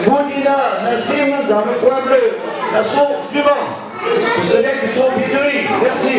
Boudina, Nassim dans le coin bleu. L'assaut suivant. Ce n'est qu'ils sont bidouilles. Merci.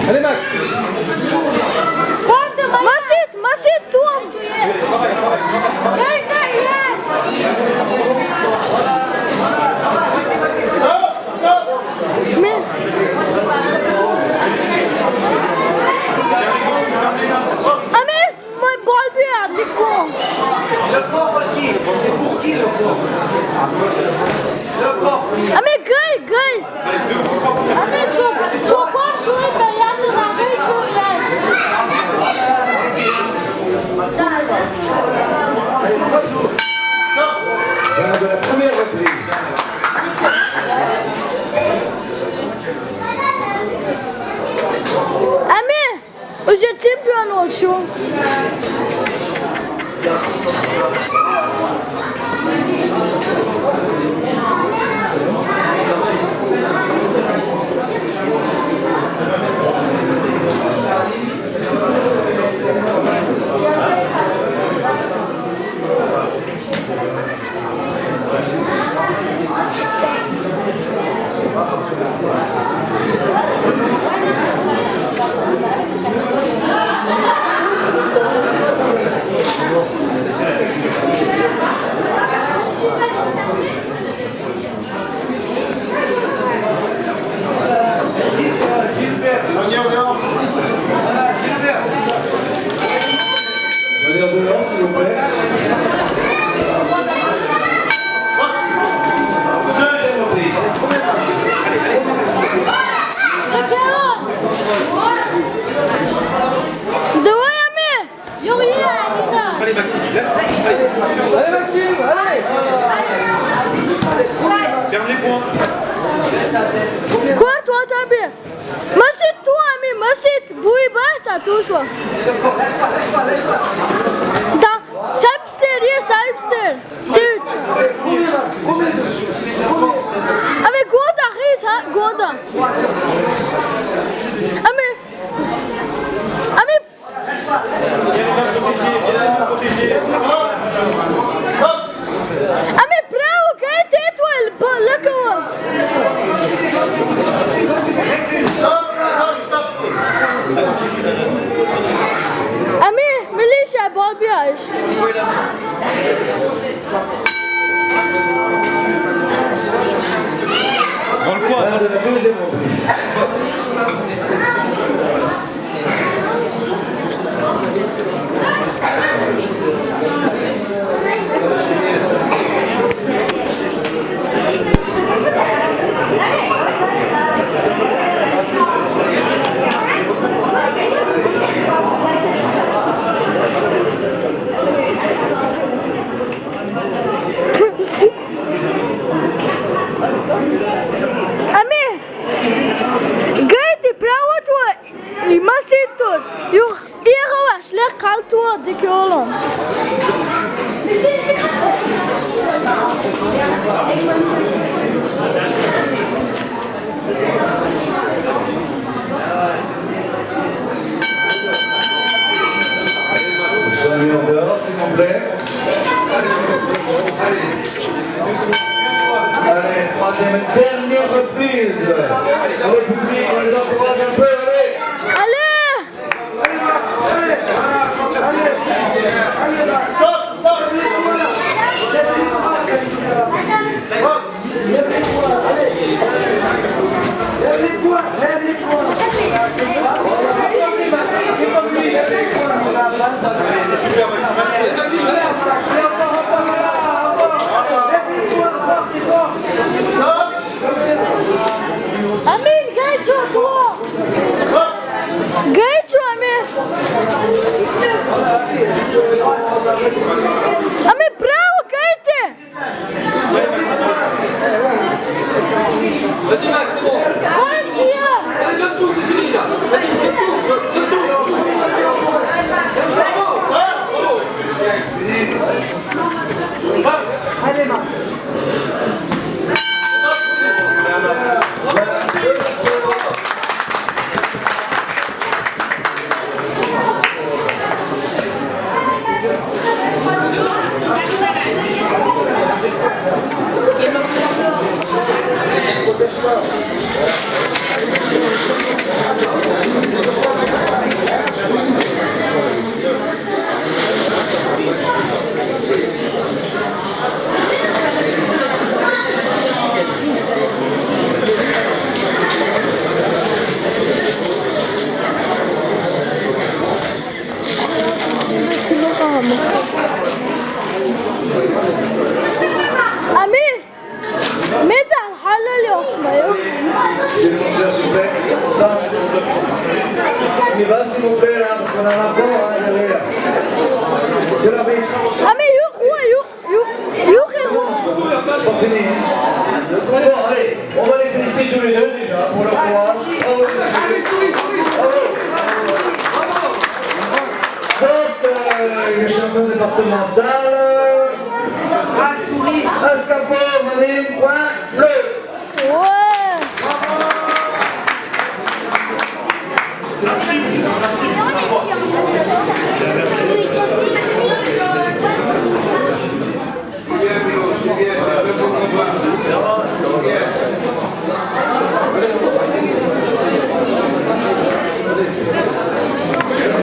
Allez Max. Massit, toi. Mais... Ah mais mon bol bien, t'es con. Le corps aussi, c'est pour qui le corps? Le corps. Ah mais gueule. Ah mais tu corps jouer payant de la gueule Voilà de la première reprise. Ah mais, hoje é tipo a noite. Venir devant, s'il vous plaît. Deuxième reprise. Allez Maxime, allez. Ferme les points. Quoi toi t'as bien? Massit toi ami, massit, bouille bas ça touche. Saibster. Dude. Ami goda ris ha, goda. Ami bravo, que teto el lakawa. Ami, militia bol biaş. Dans le coin. Voilà de la deuxième reprise. Ami, găti bravo tu, imasitos, eu aș le caltu de acolo. Soyez en dehors, s'il vous plaît. Allez, troisième et dernière reprise.